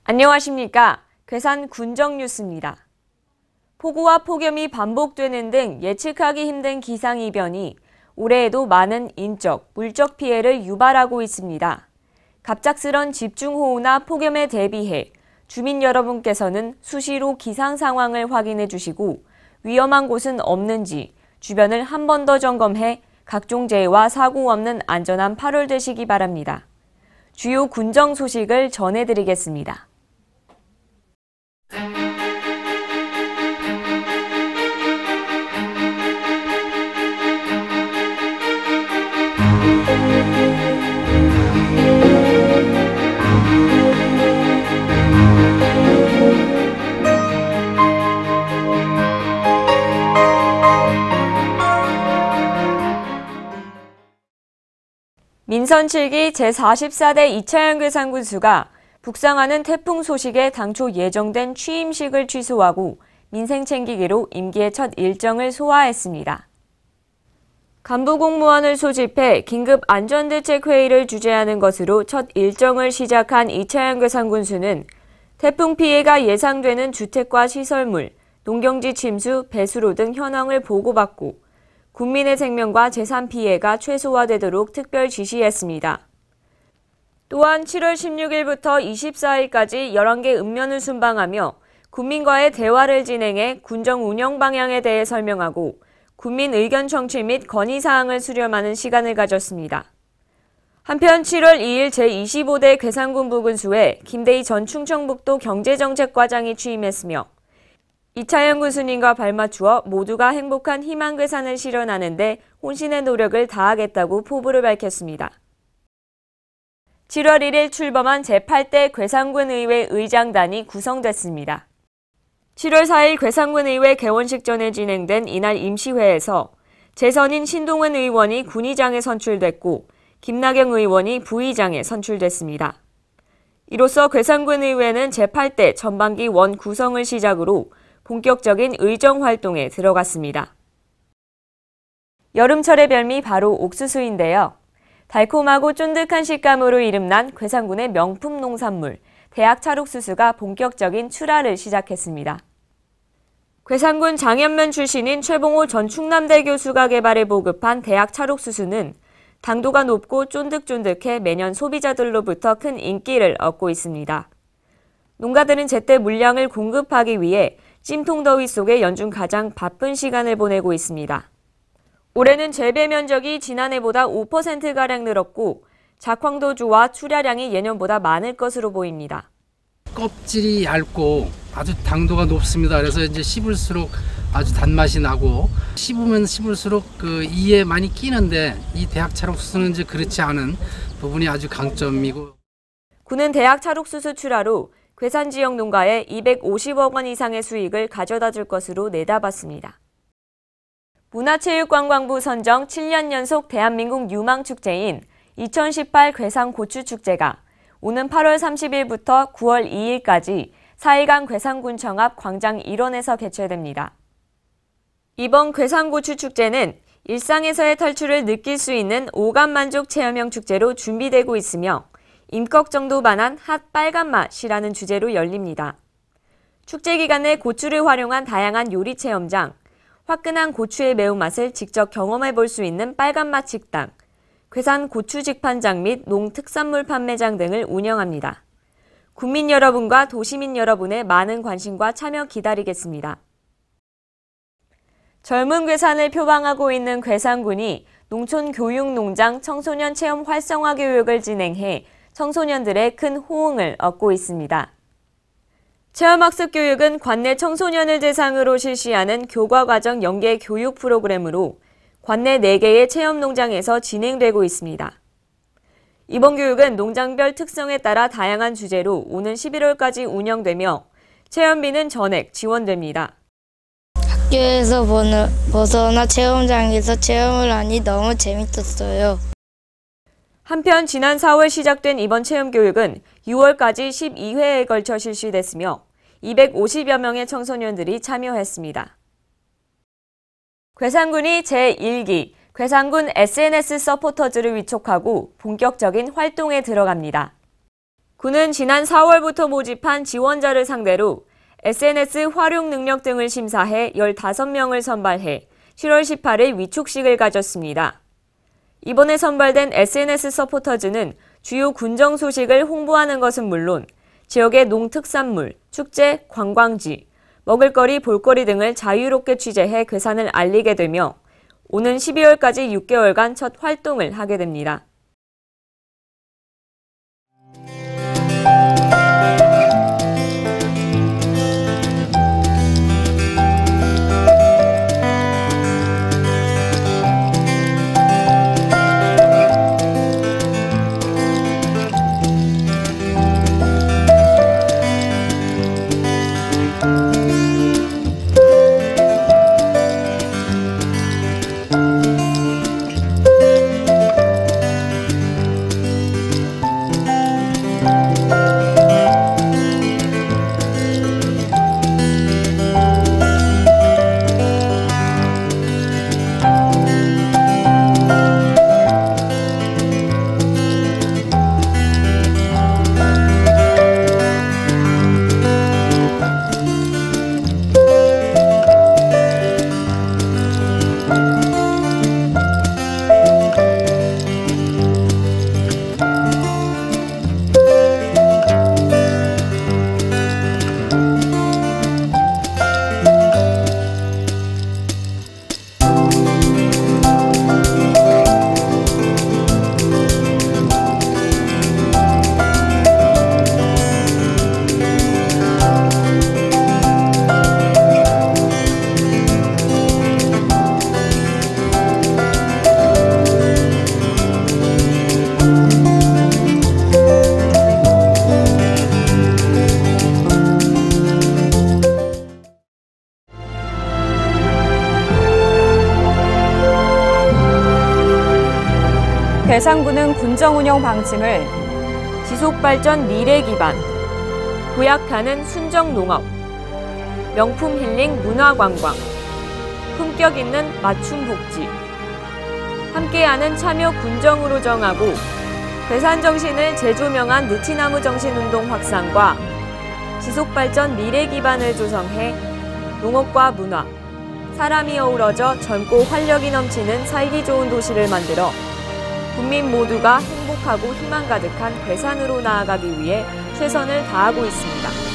안녕하십니까. 괴산 군정 뉴스입니다. 폭우와 폭염이 반복되는 등 예측하기 힘든 기상이변이 올해에도 많은 인적, 물적 피해를 유발하고 있습니다. 갑작스런 집중호우나 폭염에 대비해 주민 여러분께서는 수시로 기상 상황을 확인해 주시고 위험한 곳은 없는지 주변을 한 번 더 점검해 각종 재해와 사고 없는 안전한 8월 되시기 바랍니다. 주요 군정 소식을 전해드리겠습니다. 민선 7기 제44대 이차영 괴산군수가 북상하는 태풍 소식에 당초 예정된 취임식을 취소하고 민생 챙기기로 임기의 첫 일정을 소화했습니다. 간부 공무원을 소집해 긴급 안전대책회의를 주재하는 것으로 첫 일정을 시작한 이차영 괴산군수는 태풍 피해가 예상되는 주택과 시설물, 농경지 침수, 배수로 등 현황을 보고받고 국민의 생명과 재산 피해가 최소화되도록 특별 지시했습니다. 또한 7월 16일부터 24일까지 11개 읍면을 순방하며 국민과의 대화를 진행해 군정 운영 방향에 대해 설명하고 국민 의견 청취 및 건의사항을 수렴하는 시간을 가졌습니다. 한편 7월 2일 제25대 괴산군 부군수에 김대희 전 충청북도 경제정책과장이 취임했으며 이차영 군수님과 발맞추어 모두가 행복한 희망괴산을 실현하는 데 혼신의 노력을 다하겠다고 포부를 밝혔습니다. 7월 1일 출범한 제8대 괴산군의회 의장단이 구성됐습니다. 7월 4일 괴산군의회 개원식 전에 진행된 이날 임시회에서 재선인 신동은 의원이 군의장에 선출됐고 김나경 의원이 부의장에 선출됐습니다. 이로써 괴산군의회는 제8대 전반기 원 구성을 시작으로 본격적인 의정 활동에 들어갔습니다. 여름철의 별미 바로 옥수수인데요. 달콤하고 쫀득한 식감으로 이름난 괴산군의 명품 농산물 대학 찰옥수수가 본격적인 출하를 시작했습니다. 괴산군 장현면 출신인 최봉호 전 충남대 교수가 개발해 보급한 대학 찰옥수수는 당도가 높고 쫀득쫀득해 매년 소비자들로부터 큰 인기를 얻고 있습니다. 농가들은 제때 물량을 공급하기 위해 찜통더위 속에 연중 가장 바쁜 시간을 보내고 있습니다. 올해는 재배 면적이 지난해보다 5%가량 늘었고 작황도 좋아 출하량이 예년보다 많을 것으로 보입니다. 껍질이 얇고 아주 당도가 높습니다. 그래서 이제 씹을수록 아주 단맛이 나고 씹으면 씹을수록 이에 많이 끼는데 이 대학 찰옥수수는 이제 그렇지 않은 부분이 아주 강점이고. 군은 대학 찰옥수수 출하로 괴산 지역 농가에 250억 원 이상의 수익을 가져다 줄 것으로 내다봤습니다. 문화체육관광부 선정 7년 연속 대한민국 유망축제인 2018 괴산 고추축제가 오는 8월 30일부터 9월 2일까지 4일간 괴산군청 앞 광장 일원에서 개최됩니다. 이번 괴산고추축제는 일상에서의 탈출을 느낄 수 있는 오감만족 체험형 축제로 준비되고 있으며 임꺽정도 반한 핫 빨간 맛이라는 주제로 열립니다. 축제 기간 내 고추를 활용한 다양한 요리 체험장, 화끈한 고추의 매운맛을 직접 경험해 볼 수 있는 빨간맛 식당, 괴산 고추 직판장 및 농특산물 판매장 등을 운영합니다. 국민 여러분과 도시민 여러분의 많은 관심과 참여 기다리겠습니다. 젊은 괴산을 표방하고 있는 괴산군이 농촌교육농장 청소년 체험 활성화 교육을 진행해 청소년들의 큰 호응을 얻고 있습니다. 체험학습 교육은 관내 청소년을 대상으로 실시하는 교과과정 연계 교육 프로그램으로 관내 4개의 체험농장에서 진행되고 있습니다. 이번 교육은 농장별 특성에 따라 다양한 주제로 오는 11월까지 운영되며 체험비는 전액 지원됩니다. 학교에서 벗어나 체험장에서 체험을 하니 너무 재밌었어요. 한편 지난 4월 시작된 이번 체험교육은 6월까지 12회에 걸쳐 실시됐으며 250여 명의 청소년들이 참여했습니다. 괴산군이 제1기 괴산군 SNS 서포터즈를 위촉하고 본격적인 활동에 들어갑니다. 군은 지난 4월부터 모집한 지원자를 상대로 SNS 활용 능력 등을 심사해 15명을 선발해 7월 18일 위촉식을 가졌습니다. 이번에 선발된 SNS 서포터즈는 주요 군정 소식을 홍보하는 것은 물론 지역의 농특산물, 축제, 관광지, 먹을거리, 볼거리 등을 자유롭게 취재해 괴산을 알리게 되며 오는 12월까지 6개월간 첫 활동을 하게 됩니다. 괴산군은 군정 운영 방침을 지속발전 미래 기반, 도약하는 순정 농업, 명품 힐링 문화 관광, 품격 있는 맞춤 복지, 함께하는 참여 군정으로 정하고 괴산 정신을 재조명한 느티나무 정신 운동 확산과 지속발전 미래 기반을 조성해 농업과 문화, 사람이 어우러져 젊고 활력이 넘치는 살기 좋은 도시를 만들어 국민 모두가 행복하고 희망 가득한 괴산으로 나아가기 위해 최선을 다하고 있습니다.